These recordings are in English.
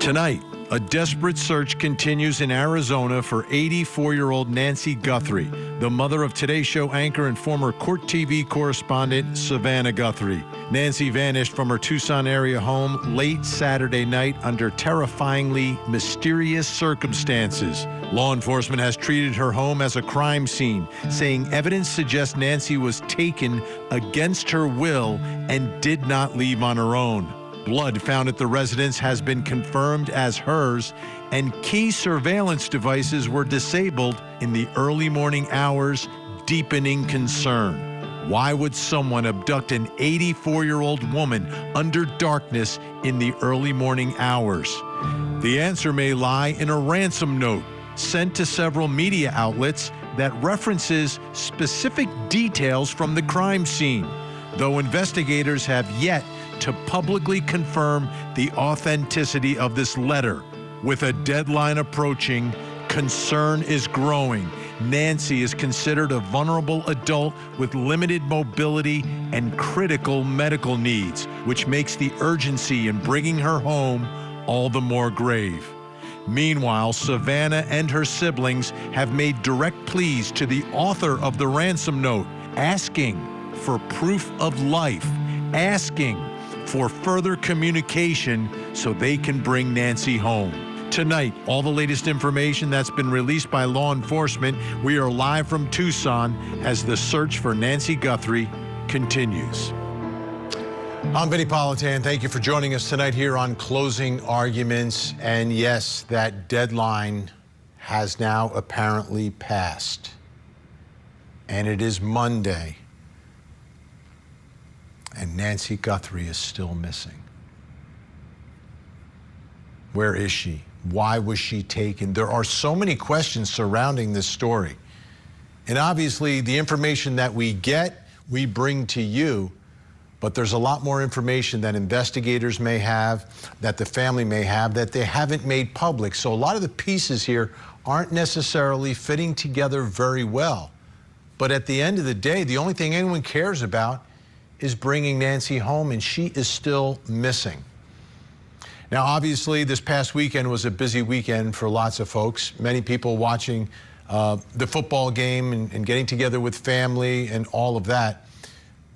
Tonight, a desperate search continues in Arizona for 84-year-old Nancy Guthrie, the mother of Today Show anchor and former Court TV correspondent Savannah Guthrie. Nancy vanished from her Tucson area home late Saturday night under terrifyingly mysterious circumstances. Law enforcement has treated her home as a crime scene, saying evidence suggests Nancy was taken against her will and did not leave on her own. Blood found at the residence has been confirmed as hers, and key surveillance devices were disabled in the early morning hours, deepening concern. Why would someone abduct an 84-year-old woman under darkness in the early morning hours? The answer may lie in a ransom note sent to several media outlets that references specific details from the crime scene, though investigators have yet to publicly confirm the authenticity of this letter. With a deadline approaching, concern is growing. Nancy is considered a vulnerable adult with limited mobility and critical medical needs, which makes the urgency in bringing her home all the more grave. Meanwhile, Savannah and her siblings have made direct pleas to the author of the ransom note, asking for proof of life, asking for further communication so they can bring Nancy home. Tonight, all the latest information that's been released by law enforcement. We are live from Tucson as the search for Nancy Guthrie continues. I'm Vinny Politan. Thank you for joining us tonight here on Closing Arguments. And yes, that deadline has now apparently passed. And it is Monday. And Nancy Guthrie is still missing. Where is she? Why was she taken? There are so many questions surrounding this story. And obviously, the information that we get, we bring to you. But there's a lot more information that investigators may have, that the family may have, that they haven't made public. So a lot of the pieces here aren't necessarily fitting together very well. But at the end of the day, the only thing anyone cares about is bringing Nancy home, and she is still missing. Now, obviously, this past weekend was a busy weekend for lots of folks. Many people watching the football game and getting together with family and all of that.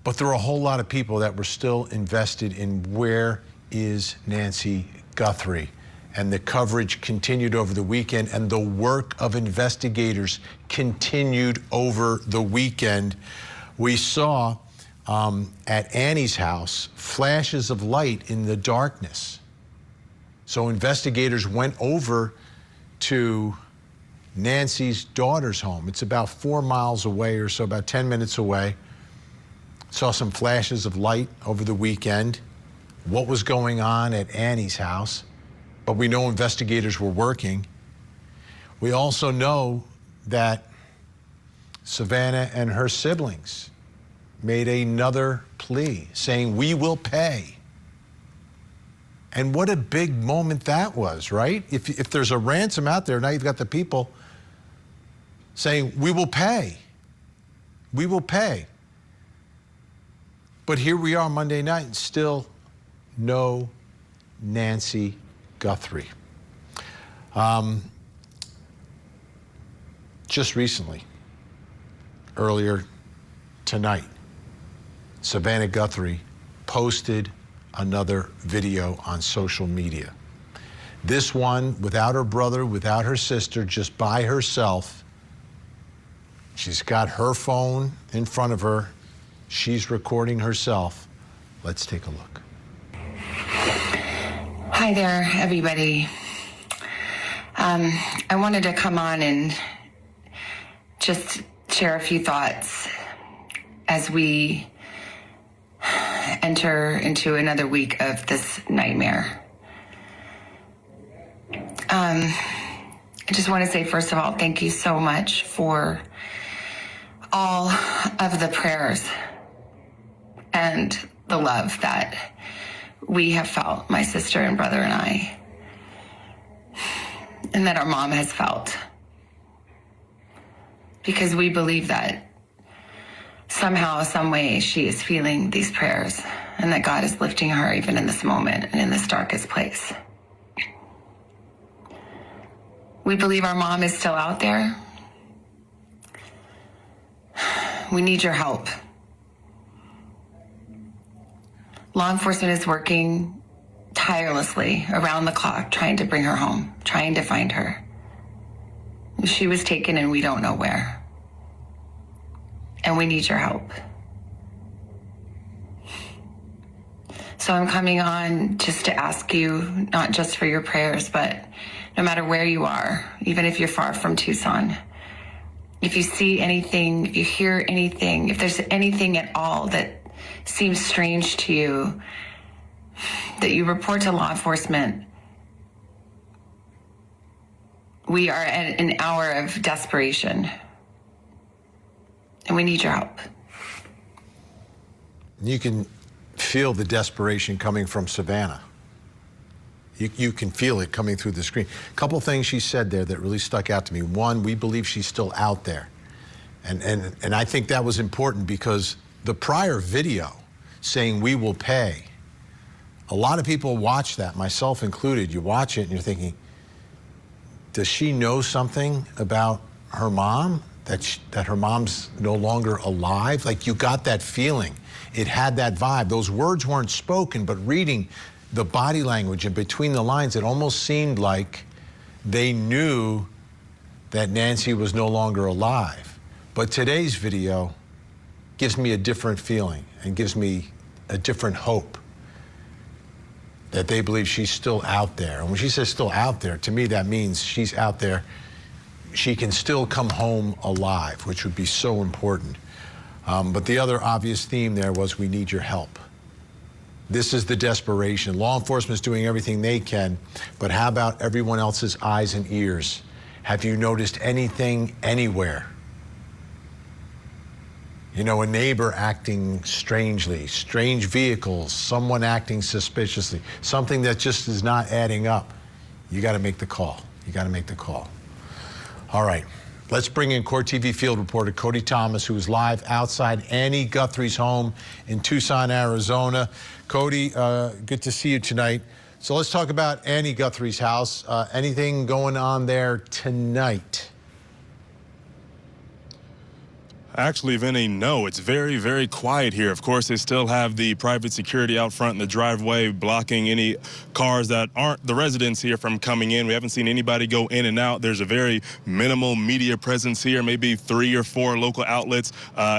But there were a whole lot of people that were still invested in where is Nancy Guthrie. And the coverage continued over the weekend, and the work of investigators continued over the weekend. We saw at Annie's house flashes of light in the darkness. So investigators went over to Nancy's daughter's home. It's about 4 miles away or so, about 10 minutes away. Saw some flashes of light over the weekend. What was going on at Annie's house? But we know investigators were working. We also know that Savannah and her siblings made another plea saying, we will pay. And what a big moment that was, right? If there's a ransom out there, now you've got the people saying, we will pay. We will pay. But here we are Monday night, and still no Nancy Guthrie. Just recently, earlier tonight, Savannah Guthrie posted another video on social media. This one without her brother, without her sister, just by herself. She's got her phone in front of her. She's recording herself. Let's take a look. Hi there, everybody. I wanted to come on and just share a few thoughts as we enter into another week of this nightmare. I just want to say, first of all, thank you so much for all of the prayers and the love that we have felt, my sister and brother and I, and that our mom has felt. Because we believe that somehow, some way, she is feeling these prayers, and that God is lifting her even in this moment and in this darkest place. We believe our mom is still out there. We need your help. Law enforcement is working tirelessly around the clock trying to bring her home, trying to find her. She was taken and we don't know where. And we need your help. So I'm coming on just to ask you, not just for your prayers, but no matter where you are, even if you're far from Tucson, if you see anything, if you hear anything, if there's anything at all that seems strange to you, that you report to law enforcement. We are at an hour of desperation, and we need your help. You can feel the desperation coming from Savannah. You can feel it coming through the screen. A couple things she said there that really stuck out to me. One, we believe she's still out there. And I think that was important because the prior video saying we will pay, a lot of people watch that, myself included. You watch it and you're thinking, does she know something about her mom? That her mom's no longer alive? Like, you got that feeling. It had that vibe. Those words weren't spoken, but reading the body language and between the lines, it almost seemed like they knew that Nancy was no longer alive. But today's video gives me a different feeling and gives me a different hope that they believe she's still out there. And when she says still out there, to me that means she's out there. She can still come home alive, which would be so important. But the other obvious theme there was we need your help. This is the desperation. Law enforcement is doing everything they can, but how about everyone else's eyes and ears? Have you noticed anything anywhere? You know, a neighbor acting strangely, strange vehicles, someone acting suspiciously, something that just is not adding up. You got to make the call. You got to make the call. All right. Let's bring in Court TV field reporter Cody Thomas, who is live outside Annie Guthrie's home in Tucson, Arizona. Cody, good to see you tonight. So let's talk about Annie Guthrie's house. Anything going on there tonight? Actually, Vinny, no, it's very, very quiet here. Of course, they still have the private security out front in the driveway blocking any cars that aren't the residents here from coming in. We haven't seen anybody go in and out. There's a very minimal media presence here, maybe 3 or 4 local outlets,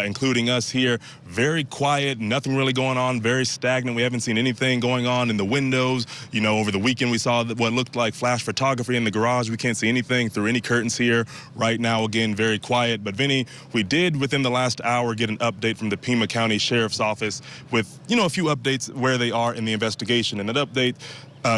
including us here. Very quiet, nothing really going on, very stagnant. We haven't seen anything going on in the windows. You know, over the weekend we saw what looked like flash photography in the garage. We can't see anything through any curtains here. Right now, again, very quiet. But Vinny, we did within the last hour get an update from the Pima County Sheriff's Office with, you know, a few updates where they are in the investigation. And that update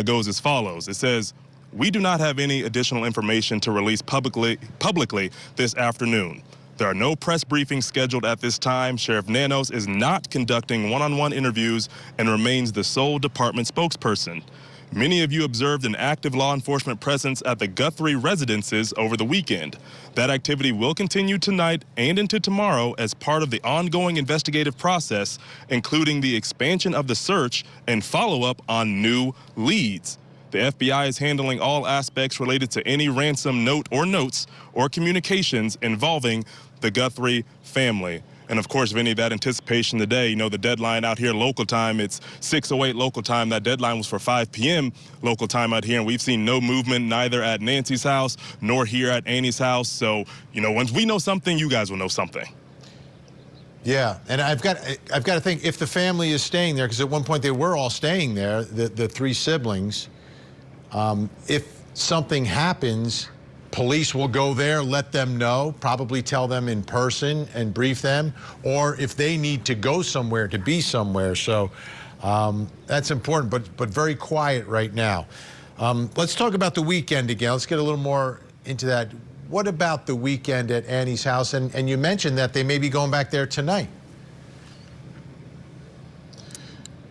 goes as follows. It says, we do not have any additional information to release publicly this afternoon. There are no press briefings scheduled at this time. Sheriff Nanos is not conducting one-on-one interviews and remains the sole department spokesperson. Many of you observed an active law enforcement presence at the Guthrie residences over the weekend. That activity will continue tonight and into tomorrow as part of the ongoing investigative process, including the expansion of the search and follow-up on new leads. The FBI is handling all aspects related to any ransom note or notes or communications involving the Guthrie family. And of course, Vinny, that anticipation today, you know, the deadline out here local time, it's 6:08 local time. That deadline was for 5 p.m. local time out here. And we've seen no movement neither at Nancy's house nor here at Annie's house. So, you know, once we know something, you guys will know something. Yeah, and I've got to think, if the family is staying there, because at one point they were all staying there, the 3 siblings, if something happens, police will go there, let them know, probably tell them in person and brief them, or if they need to go somewhere, to be somewhere. So that's important, but very quiet right now. Let's talk about the weekend again. Let's get a little more into that. What about the weekend at Annie's house? And you mentioned that they may be going back there tonight.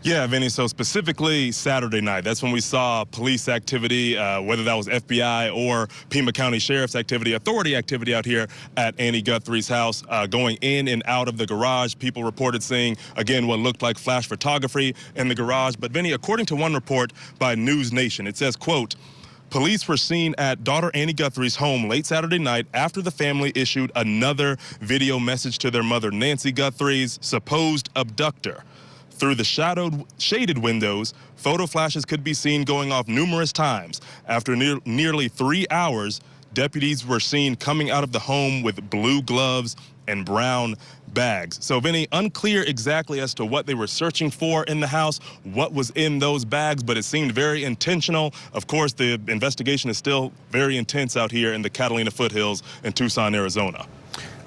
Yeah, Vinny, so specifically Saturday night, that's when we saw police activity, whether that was FBI or Pima County Sheriff's activity, authority activity out here at Annie Guthrie's house, going in and out of the garage. People reported seeing, again, what looked like flash photography in the garage. But Vinny, according to one report by News Nation, it says, quote, Police were seen at daughter Annie Guthrie's home late Saturday night after the family issued another video message to their mother, Nancy Guthrie's supposed abductor. Through the shaded windows, photo flashes could be seen going off numerous times. After nearly 3 hours, deputies were seen coming out of the home with blue gloves and brown bags. So, Vinny, unclear exactly as to what they were searching for in the house, what was in those bags, but it seemed very intentional. Of course, the investigation is still very intense out here in the Catalina foothills in Tucson, Arizona.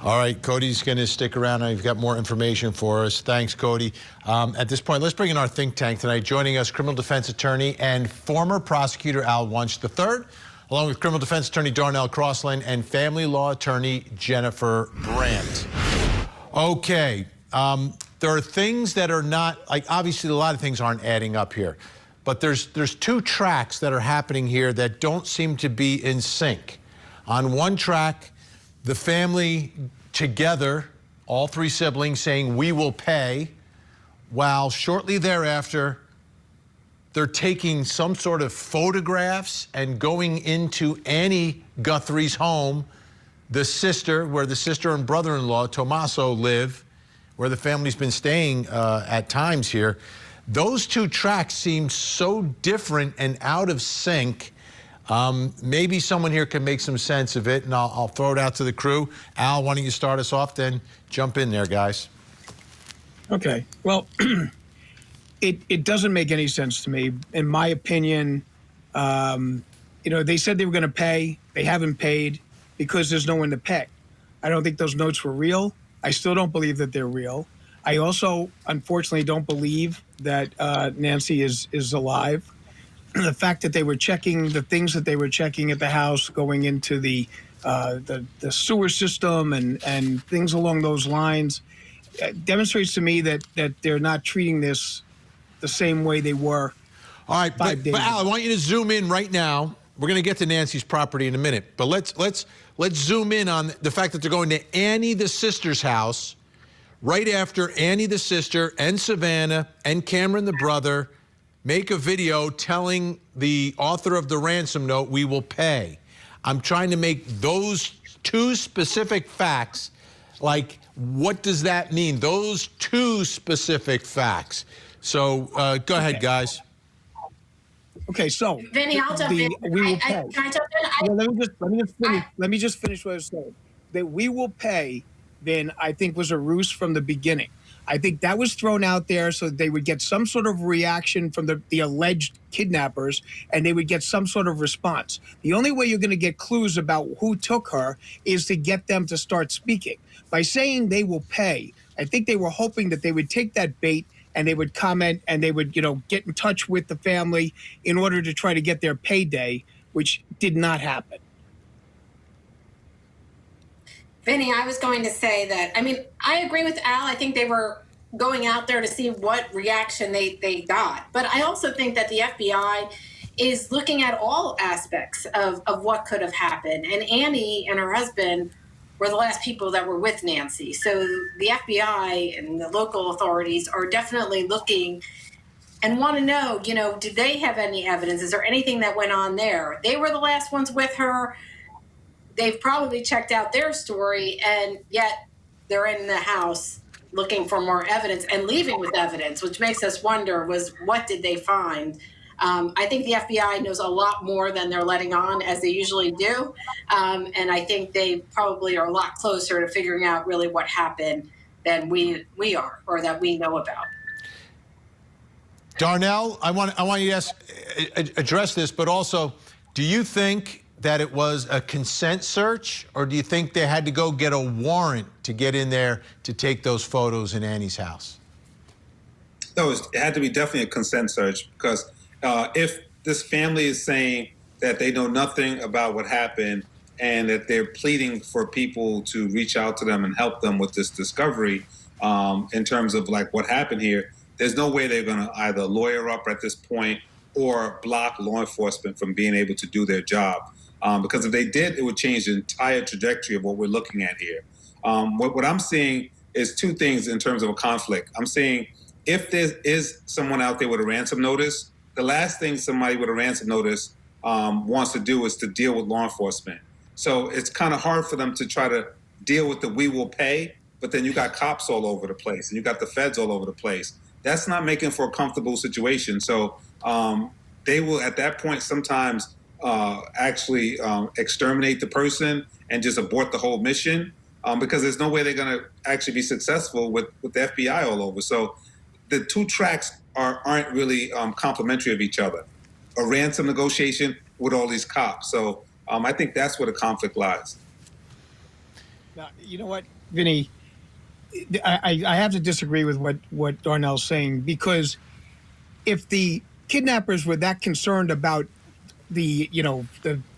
All right, Cody's going to stick around. Now you've got more information for us. Thanks, Cody. At this point, let's bring in our think tank tonight. Joining us, criminal defense attorney and former prosecutor Al Wunsch III, along with criminal defense attorney Darnell Crossland and family law attorney Jennifer Brandt. Okay, there are things that are not, like, obviously a lot of things aren't adding up here, but there's two tracks that are happening here that don't seem to be in sync. On one track, the family together, all three siblings, saying we will pay, while shortly thereafter they're taking some sort of photographs and going into Annie Guthrie's home, the sister, where the sister and brother-in-law, Tommaso, live, where the family's been staying at times here. Those two tracks seem so different and out of sync. Maybe someone here can make some sense of it, and I'll throw it out to the crew. Al, why don't you start us off, then jump in there, guys. Okay. Well, it doesn't make any sense to me. In my opinion, they said they were going to pay. They haven't paid because there's no one to pay. I don't think those notes were real. I still don't believe that they're real. I also, unfortunately, don't believe that Nancy is alive. The fact that they were checking the things that they were checking at the house, going into the sewer system and things along those lines, demonstrates to me that they're not treating this the same way they were. All right, but Al, I want you to zoom in right now. We're going to get to Nancy's property in a minute, but let's zoom in on the fact that they're going to Annie the sister's house right after Annie the sister and Savannah and Cameron the brother make a video telling the author of the ransom note, we will pay. I'm trying to make those two specific facts, like, what does that mean? Those two specific facts. So go ahead, guys. Okay, so Vinny, I'll jump in. We will pay. Can I jump in? Let me just finish what I was saying. That we will pay, then I think was a ruse from the beginning. I think that was thrown out there so they would get some sort of reaction from the alleged kidnappers, and they would get some sort of response. The only way you're going to get clues about who took her is to get them to start speaking. By saying they will pay, I think they were hoping that they would take that bait and they would comment and they would, get in touch with the family in order to try to get their payday, which did not happen. Vinny, I was going to say that, I agree with Al. I think they were going out there to see what reaction they got. But I also think that the FBI is looking at all aspects of what could have happened. And Annie and her husband were the last people that were with Nancy. So the FBI and the local authorities are definitely looking and want to know, did they have any evidence? Is there anything that went on there? They were the last ones with her. They've probably checked out their story, and yet they're in the house looking for more evidence and leaving with evidence, which makes us wonder, what did they find? I think the FBI knows a lot more than they're letting on, as they usually do. And I think they probably are a lot closer to figuring out really what happened than we are, or that we know about. Darnell, I want you to address this, but also, do you think that it was a consent search, or do you think they had to go get a warrant to get in there to take those photos in Annie's house? No, it had to be definitely a consent search, because if this family is saying that they know nothing about what happened and that they're pleading for people to reach out to them and help them with this discovery in terms of like what happened here, there's no way they're going to either lawyer up at this point or block law enforcement from being able to do their job. Because if they did, it would change the entire trajectory of what we're looking at here. What I'm seeing is two things in terms of a conflict. I'm saying if there is someone out there with a ransom notice, the last thing somebody with a ransom notice wants to do is to deal with law enforcement. So it's kind of hard for them to try to deal with the we will pay, but then you got cops all over the place and you got the feds all over the place. That's not making for a comfortable situation. So they will, at that point, sometimes actually exterminate the person and just abort the whole mission because there's no way they're going to actually be successful with the FBI all over. So the two tracks aren't really complementary of each other. A ransom negotiation with all these cops. So I think that's where the conflict lies. Now, you know what, Vinny? I have to disagree with what Darnell's saying, because if the kidnappers were that concerned about the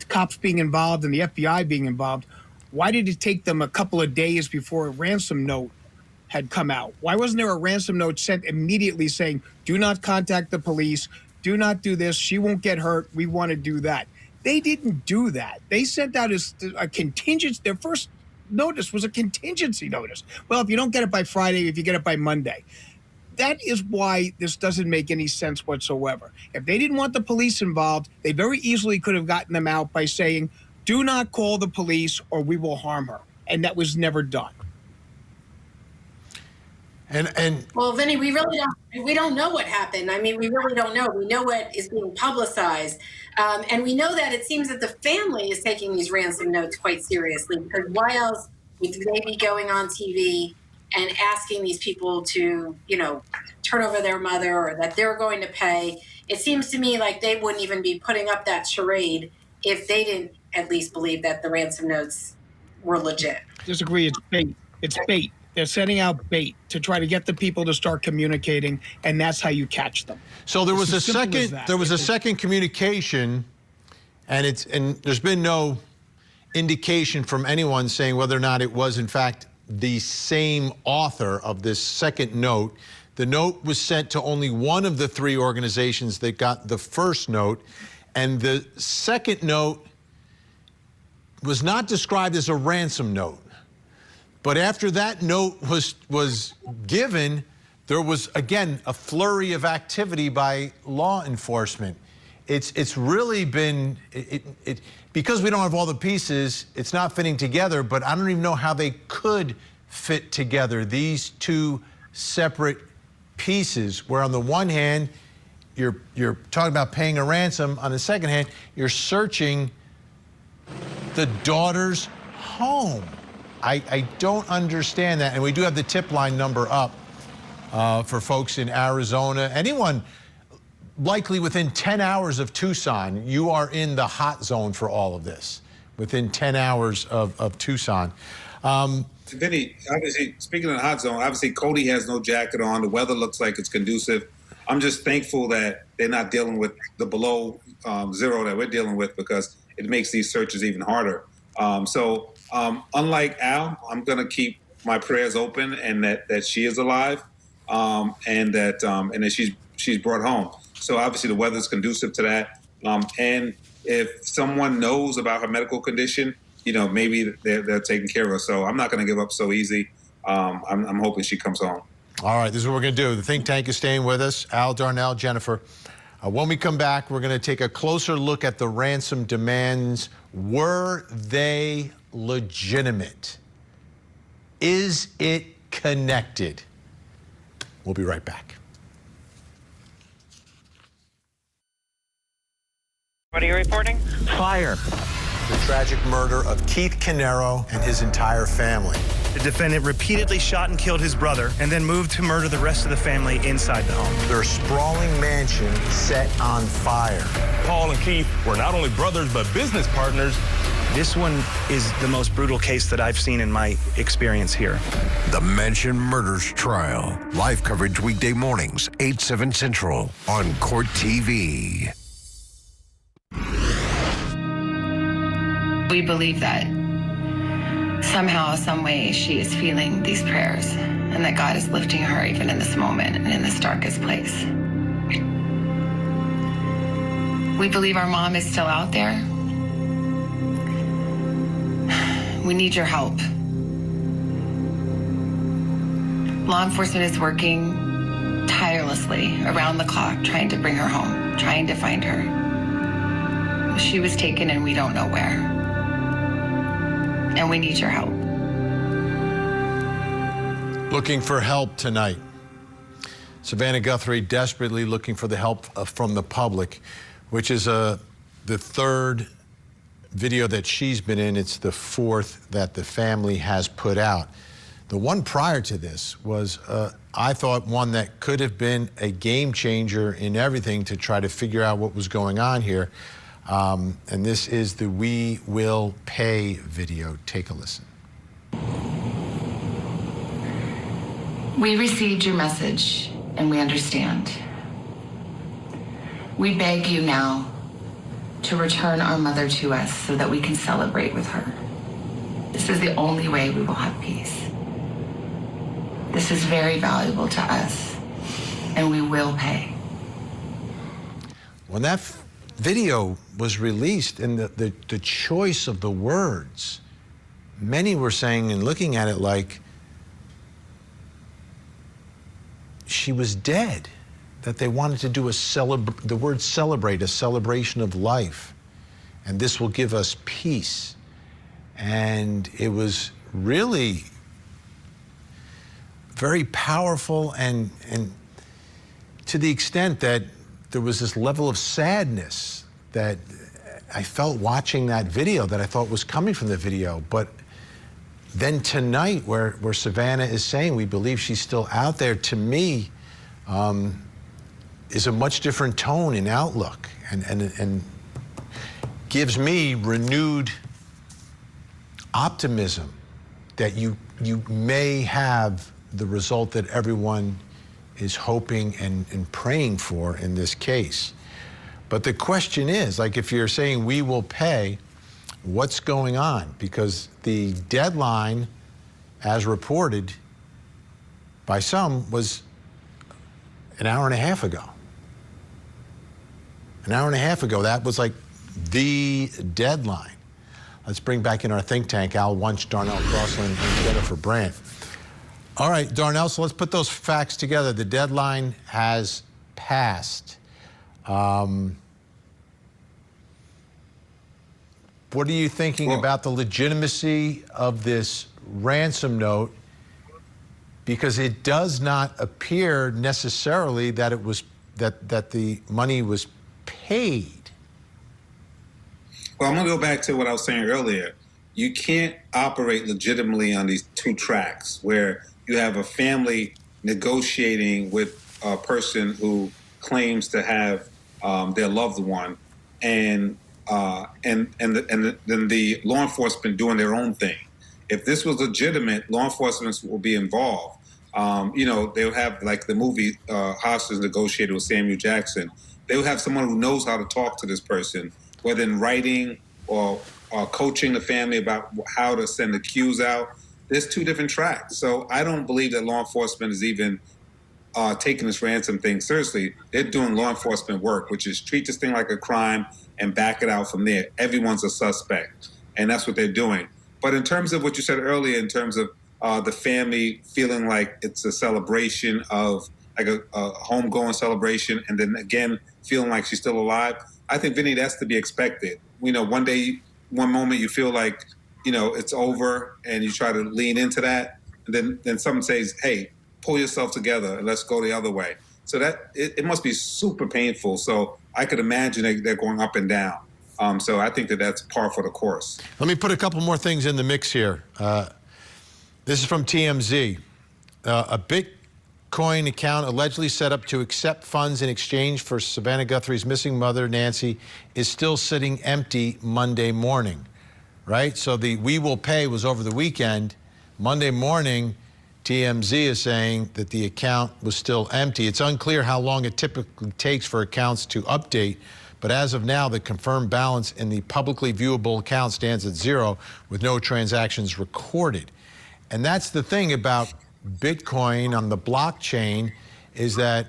cops being involved and the FBI being involved, why did it take them a couple of days before a ransom note had come out? Why wasn't there a ransom note sent immediately saying, do not contact the police, do not do this, she won't get hurt, we want to do that? They didn't do that. They sent out a contingency. Their first notice was a contingency notice. Well, if you don't get it by Friday, if you get it by Monday. That is why this doesn't make any sense whatsoever. If they didn't want the police involved, they very easily could have gotten them out by saying, do not call the police or we will harm her. And that was never done. And well, Vinny, we don't know what happened. I mean, we really don't know. We know what is being publicized. And we know that it seems that the family is taking these ransom notes quite seriously, because why else would they be going on TV and asking these people to, turn over their mother or that they're going to pay? It seems to me like they wouldn't even be putting up that charade if they didn't at least believe that the ransom notes were legit. Disagree. It's bait. It's bait. They're setting out bait to try to get the people to start communicating, and that's how you catch them. so there was a second communication, and there's been no indication from anyone saying whether or not it was in fact the same author of this second note. The note was sent to only one of the three organizations that got the first note, and the second note was not described as a ransom note. But after that note was given, there was, again, a flurry of activity by law enforcement. It's really been, because we don't have all the pieces, it's not fitting together, but I don't even know how they could fit together, these two separate pieces, where on the one hand, you're talking about paying a ransom, on the second hand, you're searching the daughter's home. I don't understand that, and we do have the tip line number up for folks in Arizona. Anyone likely within 10 hours of Tucson, you are in the hot zone for all of this, within 10 hours of Tucson. Vinny, obviously, speaking of the hot zone, obviously Cody has no jacket on. The weather looks like it's conducive. I'm just thankful that they're not dealing with the below zero that we're dealing with, because it makes these searches even harder. Unlike Al, I'm going to keep my prayers open, and that she is alive, and that she's brought home. So obviously the weather's conducive to that. And if someone knows about her medical condition, maybe they're taking care of her. So I'm not going to give up so easy. I'm hoping she comes home. All right, this is what we're going to do. The think tank is staying with us. Al, Darnell, Jennifer. When we come back, we're going to take a closer look at the ransom demands. Were they legitimate? Is it connected? We'll be right back. What are you reporting? Fire. The tragic murder of Keith Canero and his entire family. The defendant repeatedly shot and killed his brother and then moved to murder the rest of the family inside the home. Their sprawling mansion set on fire. Paul and Keith were not only brothers, but business partners. This one is the most brutal case that I've seen in my experience here. The Mansion Murders Trial. Live coverage weekday mornings, 8/7 Central on Court TV. We believe that somehow, some way, she is feeling these prayers, and that God is lifting her even in this moment and in this darkest place. We believe our mom is still out there. We need your help. Law enforcement is working tirelessly around the clock, trying to bring her home, trying to find her. She was taken and we don't know where. And we need your help. Looking for help tonight. Savannah Guthrie desperately looking for the help from the public, which is the third video that she's been in. It's the fourth that the family has put out. The one prior to this was, I thought, one that could have been a game changer in everything to try to figure out what was going on here. And this is the We Will Pay video. Take a listen. We received your message and we understand. We beg you now to return our mother to us so that we can celebrate with her. This is the only way we will have peace. This is very valuable to us, and we will pay. When that video was released and the choice of the words, many were saying and looking at it like she was dead, that they wanted to do the word celebrate, a celebration of life, and this will give us peace. And it was really very powerful, and to the extent that there was this level of sadness that I felt watching that video that I thought was coming from the video. But then tonight, where Savannah is saying we believe she's still out there, to me, is a much different tone and outlook, and gives me renewed optimism that you may have the result that everyone is hoping and praying for in this case. But the question is, like, if you're saying we will pay, what's going on? Because the deadline, as reported by some, was an hour and a half ago. An hour and a half ago, that was like the deadline. Let's bring back in our think tank, Al Wunsch, Darnell Crossland, and Jennifer Brandt. All right, Darnell, so let's put those facts together. The deadline has passed. What are you thinking about the legitimacy of this ransom note? Because it does not appear necessarily that it was that the money was paid. Well, I'm going to go back to what I was saying earlier. You can't operate legitimately on these two tracks where you have a family negotiating with a person who claims to have their loved one, and then the law enforcement doing their own thing. If this was legitimate, law enforcement will be involved. They'll have, like the movie Hostage Negotiator with Samuel Jackson. They'll have someone who knows how to talk to this person, whether in writing or coaching the family about how to send the cues out. There's two different tracks. So I don't believe that law enforcement is even taking this ransom thing seriously. They're doing law enforcement work, which is treat this thing like a crime and back it out from there. Everyone's a suspect, and that's what they're doing. But in terms of what you said earlier, in terms of the family feeling like it's a celebration of, like a homegoing celebration, and then again feeling like she's still alive, I think, Vinny, that's to be expected. One day, one moment you feel like, it's over, and you try to lean into that, and then someone says, hey, pull yourself together and let's go the other way. So that it must be super painful. So I could imagine they're going up and down. So I think that's par for the course. Let me put a couple more things in the mix here. This is from TMZ. A Bitcoin account allegedly set up to accept funds in exchange for Savannah Guthrie's missing mother, Nancy, is still sitting empty Monday morning, right? So the we will pay was over the weekend. Monday morning, TMZ is saying that the account was still empty. It's unclear how long it typically takes for accounts to update, but as of now, the confirmed balance in the publicly viewable account stands at zero with no transactions recorded. And that's the thing about Bitcoin on the blockchain, is that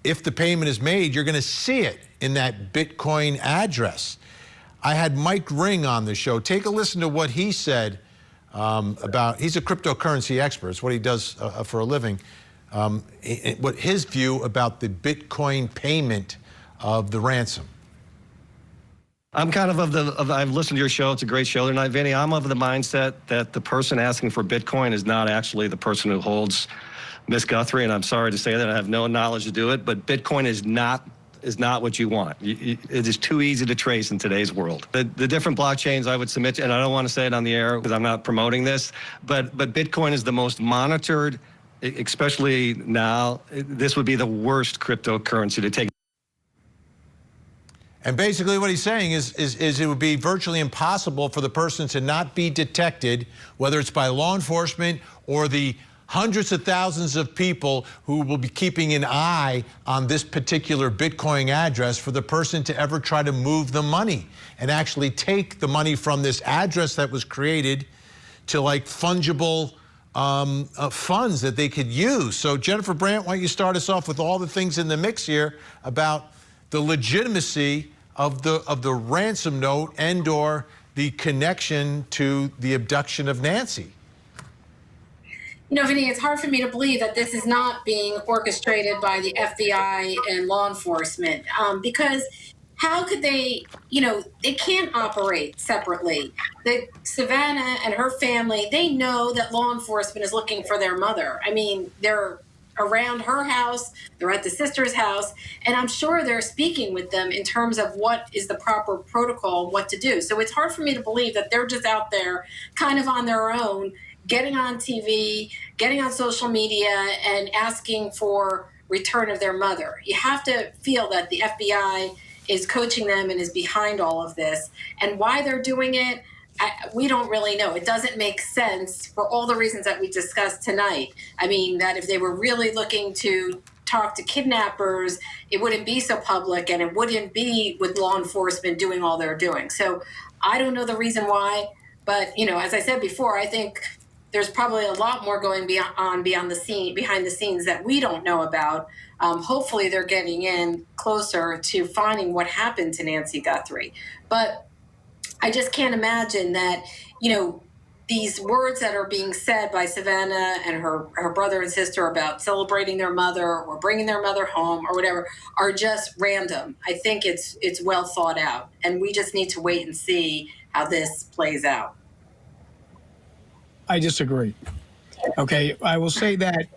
if the payment is made, you're going to see it in that Bitcoin address. I had Mike Ring on the show. Take a listen to what he said about, he's a cryptocurrency expert. It's what he does for a living. What his view about the Bitcoin payment of the ransom. I'm kind of I've listened to your show. It's a great show tonight, Vinny. I'm of the mindset that the person asking for Bitcoin is not actually the person who holds Miss Guthrie, and I'm sorry to say that I have no knowledge to do it, but Bitcoin is not what you want. It is too easy to trace in today's world. The different blockchains I would submit to, and I don't want to say it on the air because I'm not promoting this, but Bitcoin is the most monitored, especially now. This would be the worst cryptocurrency to take. And basically what he's saying is it would be virtually impossible for the person to not be detected, whether it's by law enforcement or the hundreds of thousands of people who will be keeping an eye on this particular Bitcoin address, for the person to ever try to move the money and actually take the money from this address that was created to like fungible funds that they could use. So Jennifer Brandt, why don't you start us off with all the things in the mix here about the legitimacy of the ransom note and or the connection to the abduction of Nancy? You know, Vinny, it's hard for me to believe that this is not being orchestrated by the FBI and law enforcement, because how could they, they can't operate separately. Savannah and her family, they know that law enforcement is looking for their mother. I mean, they're around her house, they're at the sister's house, and I'm sure they're speaking with them in terms of what is the proper protocol, what to do. So it's hard for me to believe that they're just out there kind of on their own, getting on TV, getting on social media, and asking for return of their mother. You have to feel that the FBI is coaching them and is behind all of this. And why they're doing it, we don't really know. It doesn't make sense for all the reasons that we discussed tonight. I mean, that if they were really looking to talk to kidnappers, it wouldn't be so public, and it wouldn't be with law enforcement doing all they're doing. So I don't know the reason why, but, as I said before, I think there's probably a lot more going behind the scenes that we don't know about. Hopefully they're getting in closer to finding what happened to Nancy Guthrie. But I just can't imagine that, these words that are being said by Savannah and her brother and sister about celebrating their mother or bringing their mother home or whatever are just random. I think it's well thought out, and we just need to wait and see how this plays out. I disagree. Okay, I will say that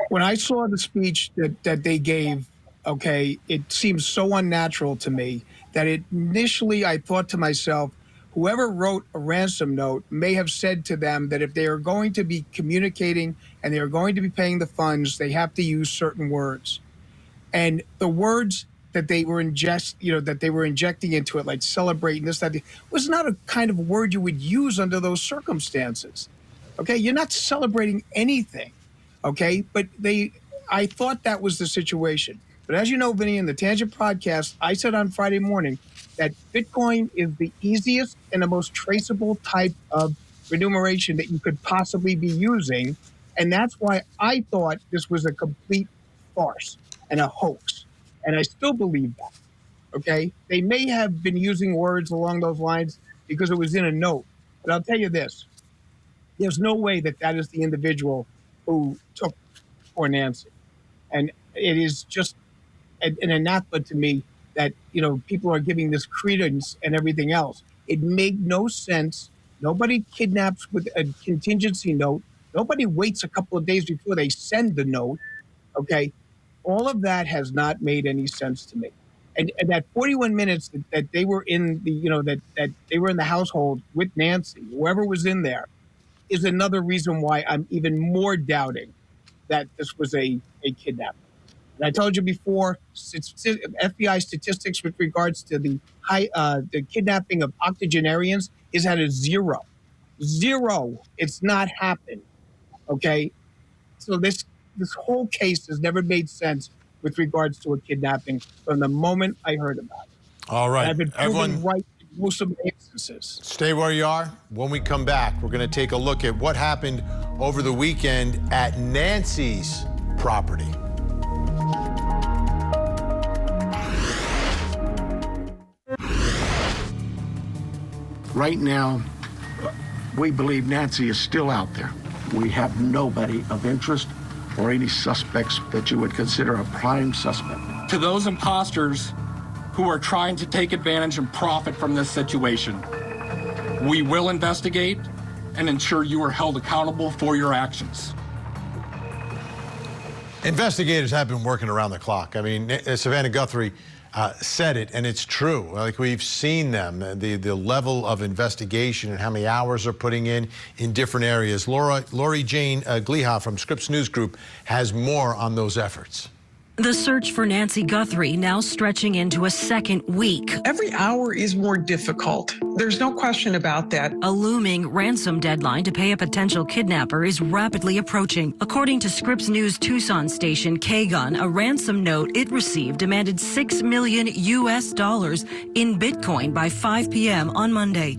when I saw the speech that they gave, okay, it seems so unnatural to me that initially I thought to myself, whoever wrote a ransom note may have said to them that if they are going to be communicating and they are going to be paying the funds, they have to use certain words. And the words that they were injecting into it, like celebrating this, that, was not a kind of word you would use under those circumstances. Okay, you're not celebrating anything. Okay, but I thought that was the situation. But as you know, Vinny, in the Tangent podcast, I said on Friday morning that Bitcoin is the easiest and the most traceable type of remuneration that you could possibly be using. And that's why I thought this was a complete farce and a hoax. And I still believe that, okay? They may have been using words along those lines because it was in a note. But I'll tell you this, there's no way that is the individual who took poor Nancy. And it is just an anathema to me that, people are giving this credence and everything else. It made no sense. Nobody kidnaps with a contingency note. Nobody waits a couple of days before they send the note, okay? All of that has not made any sense to me. And that 41 minutes that they were in that they were in the household with Nancy, whoever was in there, is another reason why I'm even more doubting that this was a kidnapping. And I told you before, FBI statistics with regards to the kidnapping of octogenarians is at a zero. Zero. It's not happened. Okay? So this whole case has never made sense with regards to a kidnapping from the moment I heard about it. All right. And I've been proven right in most of the instances. Stay where you are. When we come back, we're going to take a look at what happened over the weekend at Nancy's property. Right now, we believe Nancy is still out there. We have nobody of interest or any suspects that you would consider a prime suspect. To those imposters who who are trying to take advantage and profit from this situation. We will investigate and ensure you are held accountable for your actions. Investigators have been working around the clock. I mean, Savannah Guthrie said it, and it's true. Like, we've seen them, the level of investigation and how many hours they're putting in different areas. Lori Jane Gliha from Scripps News Group has more on those efforts. The search for Nancy Guthrie now stretching into a second week. Every hour is more difficult. There's no question about that. A looming ransom deadline to pay a potential kidnapper is rapidly approaching. According to Scripps News Tucson station KGUN, a ransom note it received demanded $6 million in Bitcoin by 5 p.m. on Monday.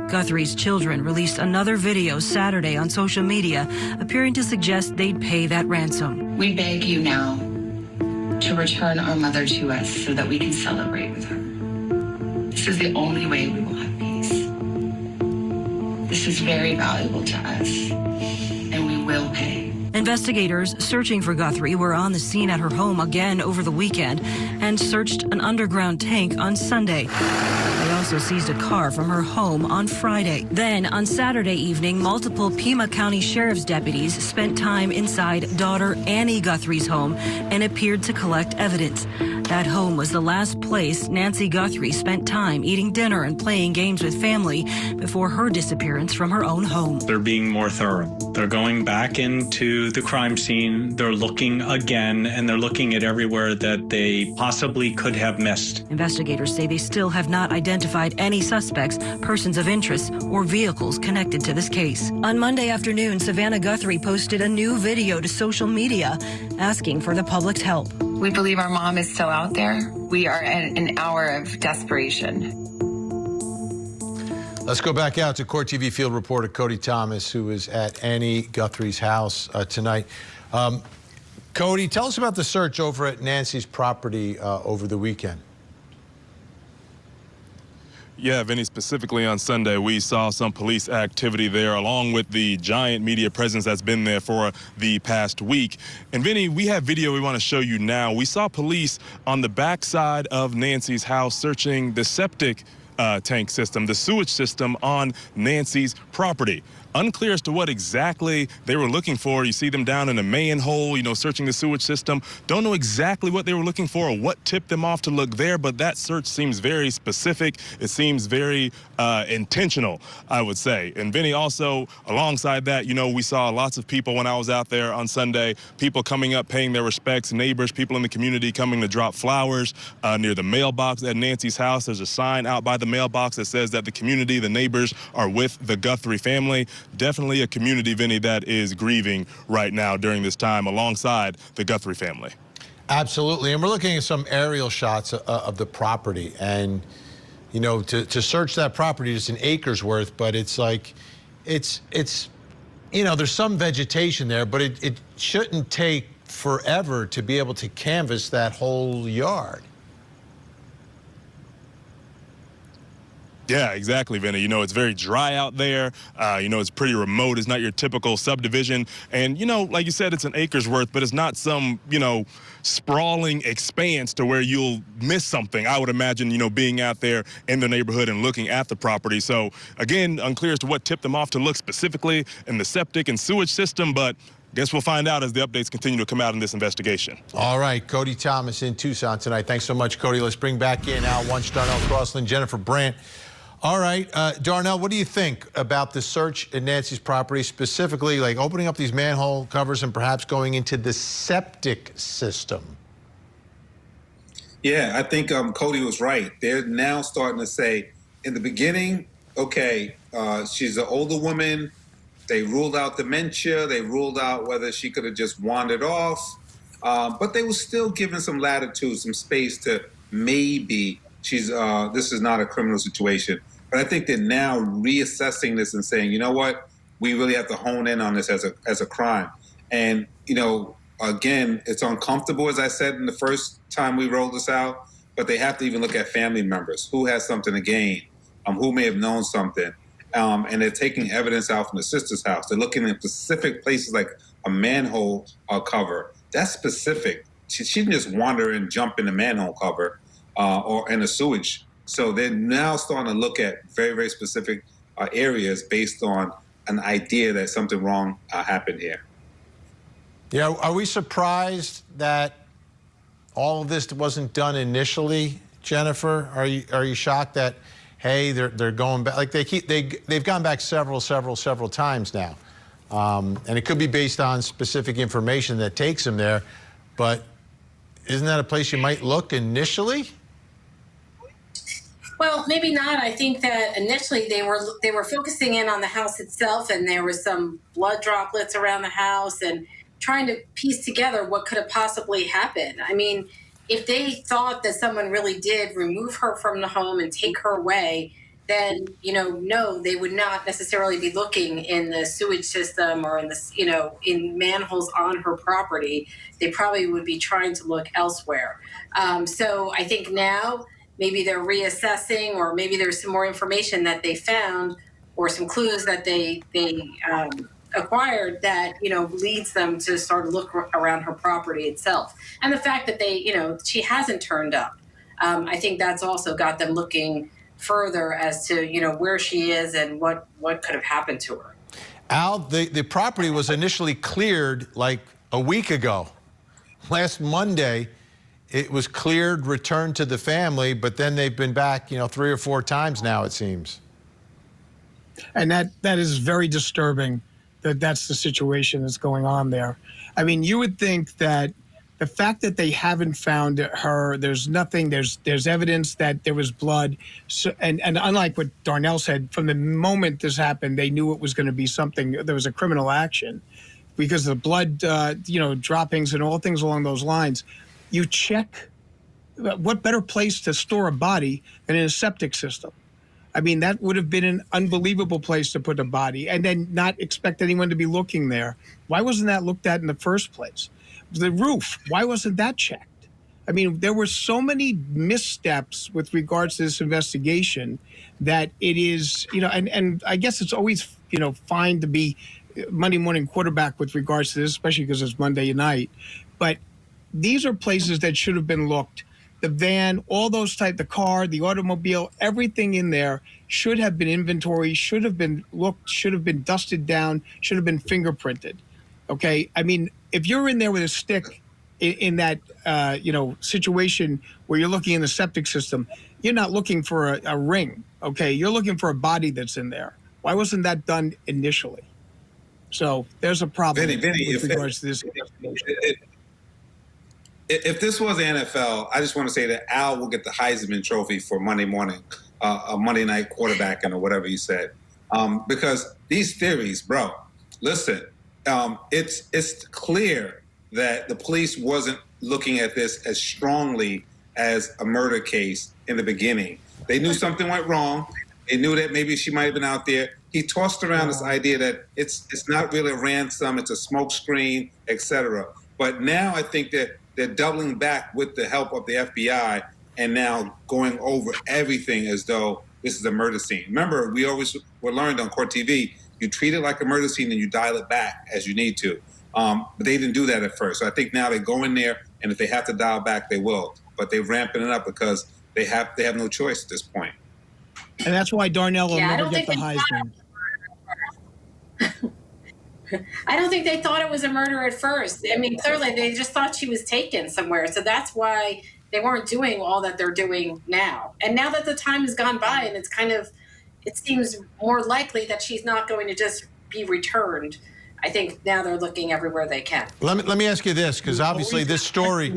Guthrie's children released another video Saturday on social media, appearing to suggest they'd pay that ransom. We beg you now to return our mother to us so that we can celebrate with her. This is the only way we will have peace. This is very valuable to us, and we will pay. Investigators searching for Guthrie were on the scene at her home again over the weekend and searched an underground tank on Sunday. They also seized a car from her home on Friday. Then, on Saturday evening, multiple Pima County Sheriff's deputies spent time inside daughter Annie Guthrie's home and appeared to collect evidence. That home was the last place Nancy Guthrie spent time eating dinner and playing games with family before her disappearance from her own home. They're being more thorough. They're going back into the crime scene. They're looking again, and they're looking at everywhere that they possibly could have missed. Investigators say they still have not identified any suspects, persons of interest, or vehicles connected to this case. On Monday afternoon, Savannah Guthrie posted a new video to social media asking for the public's help. We believe our mom is still out there. We are at an hour of desperation. Let's go back out to Court TV field reporter Cody Thomas, who is at Annie Guthrie's house tonight. Cody, tell us about the search over at Nancy's property over the weekend. Yeah, Vinny, specifically on Sunday, we saw some police activity there, along with the giant media presence that's been there for the past week. And Vinny, we have video we want to show you now. We saw police on the backside of Nancy's house searching the septic tank system, the sewage system on Nancy's property. Unclear as to what exactly they were looking for. You see them down in a manhole, searching the sewage system. Don't know exactly what they were looking for or what tipped them off to look there, but that search seems very specific. It seems very intentional, I would say. And Vinny, also, alongside that, we saw lots of people when I was out there on Sunday, people coming up, paying their respects, neighbors, people in the community coming to drop flowers near the mailbox at Nancy's house. There's a sign out by the mailbox that says that the community, the neighbors, are with the Guthrie family. Definitely a community, Vinny, that is grieving right now during this time alongside the Guthrie family. Absolutely. And we're looking at some aerial shots of the property. And, to search that property, it's an acre's worth, but it's like, it's there's some vegetation there, but it shouldn't take forever to be able to canvass that whole yard. Yeah, exactly, Vinny. It's very dry out there. It's pretty remote. It's not your typical subdivision. And, like you said, it's an acre's worth, but it's not some, sprawling expanse to where you'll miss something. I would imagine, being out there in the neighborhood and looking at the property. So, again, unclear as to what tipped them off to look specifically in the septic and sewage system, but guess we'll find out as the updates continue to come out in this investigation. All right, Cody Thomas in Tucson tonight. Thanks so much, Cody. Let's bring back in Al Wunsch, Darnell Crossland, Jennifer Brandt. All right, Darnell, what do you think about the search at Nancy's property, specifically like opening up these manhole covers and perhaps going into the septic system? Yeah, I think Cody was right. They're now starting to say, in the beginning, okay, she's an older woman. They ruled out dementia. They ruled out whether she could have just wandered off. But they were still giving some latitude, some space to maybe this is not a criminal situation. But I think they're now reassessing this and saying, you know what, we really have to hone in on this as a crime. And, again, it's uncomfortable, as I said in the first time we rolled this out, but they have to even look at family members. Who has something to gain? Who may have known something? And they're taking evidence out from the sister's house. They're looking at specific places like a manhole cover. That's specific. She didn't just wander and jump in the manhole cover. or in a sewage. So they're now starting to look at very, very specific areas based on an idea that something wrong happened here. Yeah, are we surprised that all of this wasn't done initially, Jennifer? Are you shocked that, hey, they're going back? Like they've gone back several times now, and it could be based on specific information that takes them there. But isn't that a place you might look initially? Well, maybe not. I think that initially they were focusing in on the house itself, and there was some blood droplets around the house, and trying to piece together what could have possibly happened. I mean, if they thought that someone really did remove her from the home and take her away, then, no, they would not necessarily be looking in the sewage system or in the, in manholes on her property. They probably would be trying to look elsewhere. So I think now maybe they're reassessing, or maybe there's some more information that they found, or some clues that they acquired that, leads them to start to look around her property itself. And the fact that she hasn't turned up, I think that's also got them looking further as to, where she is and what could have happened to her. Al, the property was initially cleared like a week ago. Last Monday, it was cleared, returned to the family, but then they've been back, 3 or 4 times now, it seems. And that is very disturbing that's the situation that's going on there. I mean, you would think that the fact that they haven't found her, there's nothing, there's evidence that there was blood. So, and unlike what Darnell said, from the moment this happened, they knew it was going to be something, there was a criminal action because of the blood, droppings and all things along those lines. You check, what better place to store a body than in a septic system? I mean, that would have been an unbelievable place to put a body and then not expect anyone to be looking there. Why wasn't that looked at in the first place? The roof, why wasn't that checked? I mean, there were so many missteps with regards to this investigation that it is, and I guess it's always, fine to be Monday morning quarterback with regards to this, especially because it's Monday night. But these are places that should have been looked. The van, all those the car, the automobile, everything in there should have been inventory, should have been looked, should have been dusted down, should have been fingerprinted. Okay? I mean, if you're in there with a stick in that, situation where you're looking in the septic system, you're not looking for a ring, okay? You're looking for a body that's in there. Why wasn't that done initially? So there's a problem with regards to this investigation. If this was the NFL, I just want to say that Al will get the Heisman Trophy for Monday morning, a Monday night quarterbacking or whatever you said. Because these theories, bro, listen, it's clear that the police wasn't looking at this as strongly as a murder case in the beginning. They knew something went wrong. They knew that maybe she might have been out there. He tossed around this idea that it's not really a ransom, it's a smoke screen, etc. But now I think that they're doubling back with the help of the FBI and now going over everything as though this is a murder scene. Remember, we always were learned on Court TV, you treat it like a murder scene and you dial it back as you need to. But they didn't do that at first. So I think now they go in there, and if they have to dial back, they will. But they're ramping it up because they have no choice at this point. And that's why Darnell will never get the Heisman. I don't think they thought it was a murder at first. I mean, clearly they just thought she was taken somewhere. So that's why they weren't doing all that they're doing now. And now that the time has gone by and it seems more likely that she's not going to just be returned, I think now they're looking everywhere they can. Let me ask you this, because obviously this story.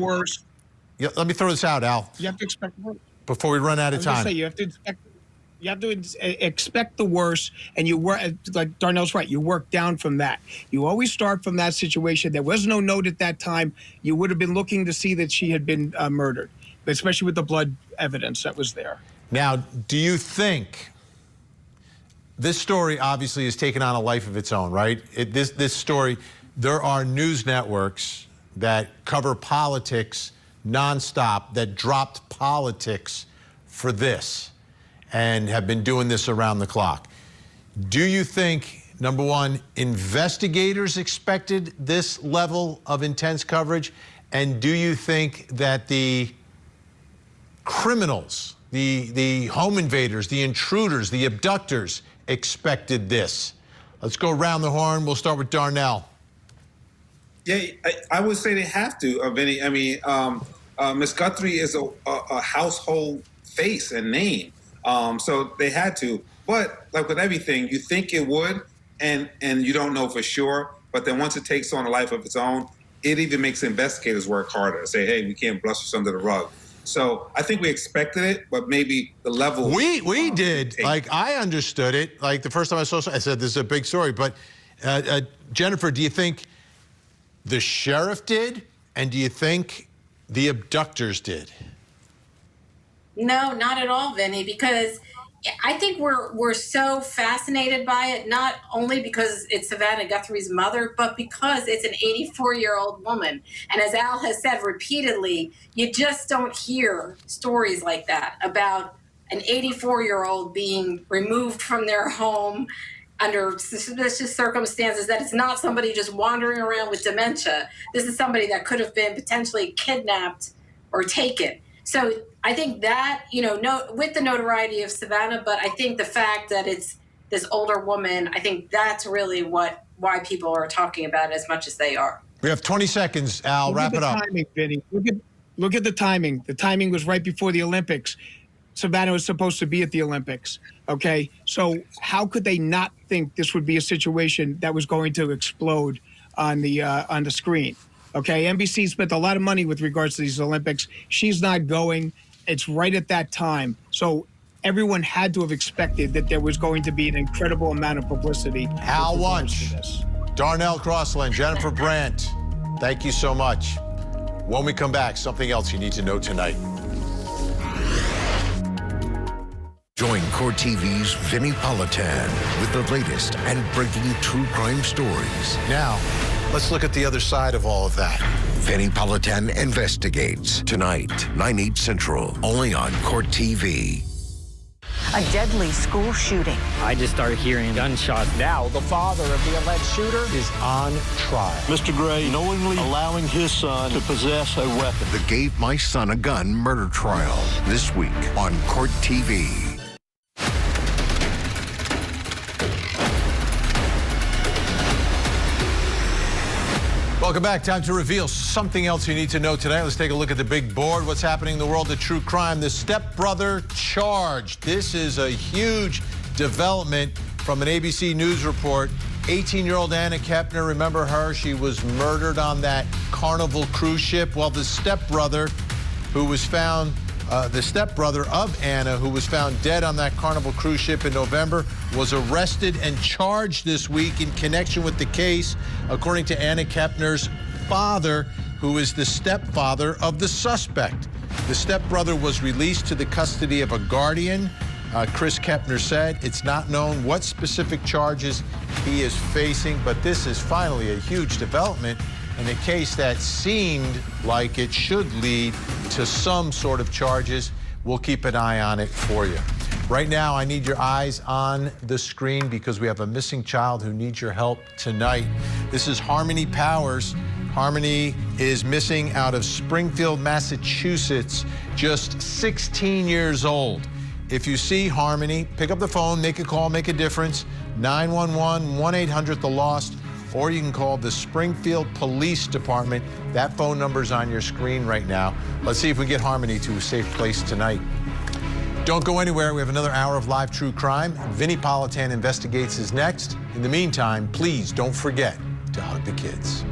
Yeah, let me throw this out, Al. You have to expect worse. Before we run out of time. You have to expect the worst, and you work, like Darnell's right, you work down from that. You always start from that situation. There was no note at that time. You would have been looking to see that she had been murdered, especially with the blood evidence that was there. Now, do you think this story obviously has taken on a life of its own, right? This story, there are news networks that cover politics nonstop, that dropped politics for this and have been doing this around the clock. Do you think, number one, investigators expected this level of intense coverage? And do you think that the criminals, the home invaders, the intruders, the abductors expected this. Let's go around the horn. We'll start with Darnell. Yeah, I would say they have to, Vinny. I mean, Miss Guthrie is a household face and name, so they had to. But like with everything, you think it would, and you don't know for sure. But then once it takes on a life of its own, it even makes investigators work harder. Say, hey, we can't brush this under the rug. So I think we expected it, but maybe the level. We did. Like, I understood it. Like, the first time I saw it, I said, this is a big story. But Jennifer, do you think the sheriff did? And do you think the abductors did? No, not at all, Vinny, because I think we're so fascinated by it, not only because it's Savannah Guthrie's mother, but because it's an 84-year-old woman. And as Al has said repeatedly, you just don't hear stories like that about an 84-year-old being removed from their home under suspicious circumstances, that it's not somebody just wandering around with dementia. This is somebody that could have been potentially kidnapped or taken. So I think that, with the notoriety of Savannah, but I think the fact that it's this older woman, I think that's really why people are talking about it as much as they are. We have 20 seconds, Al. Wrap it up. Timing, Vinny. Look at the timing. The timing was right before the Olympics. Savannah was supposed to be at the Olympics. Okay, so how could they not think this would be a situation that was going to explode on the screen? Okay, NBC spent a lot of money with regards to these Olympics. She's not going. It's right at that time. So everyone had to have expected that there was going to be an incredible amount of publicity. Al Wunsch, Darnell Crossland, Jennifer Brandt, thank you so much. When we come back, something else you need to know tonight. Join Court TV's Vinny Politan with the latest and breaking true crime stories. Now, let's look at the other side of all of that. Vinny Politan Investigates, tonight, 9/8 Central, only on Court TV. A deadly school shooting. I just started hearing gunshots. Now, the father of the alleged shooter is on trial. Mr. Gray knowingly allowing his son to possess a weapon. The Gave My Son a Gun murder trial, this week on Court TV. Welcome back. Time to reveal something else you need to know today. Let's take a look at the big board. What's happening in the world of true crime? The stepbrother charged. This is a huge development from an ABC News report. 18-year-old Anna Kepner, remember her? She was murdered on that Carnival cruise ship. Well, the stepbrother who was found, the stepbrother of Anna, who was found dead on that Carnival cruise ship in November, was arrested and charged this week in connection with the case, according to Anna Kepner's father, who is the stepfather of the suspect. The stepbrother was released to the custody of a guardian. Chris Kepner said it's not known what specific charges he is facing, but this is finally a huge development in a case that seemed like it should lead to some sort of charges. We'll keep an eye on it for you. Right now, I need your eyes on the screen because we have a missing child who needs your help tonight. This is Harmony Powers. Harmony is missing out of Springfield, Massachusetts, just 16 years old. If you see Harmony, pick up the phone, make a call, make a difference. 911, 1-800-THE-LOST, or you can call the Springfield Police Department. That phone number is on your screen right now. Let's see if we get Harmony to a safe place tonight. Don't go anywhere. We have another hour of live true crime. Vinny Politan Investigates is next. In the meantime, please don't forget to hug the kids.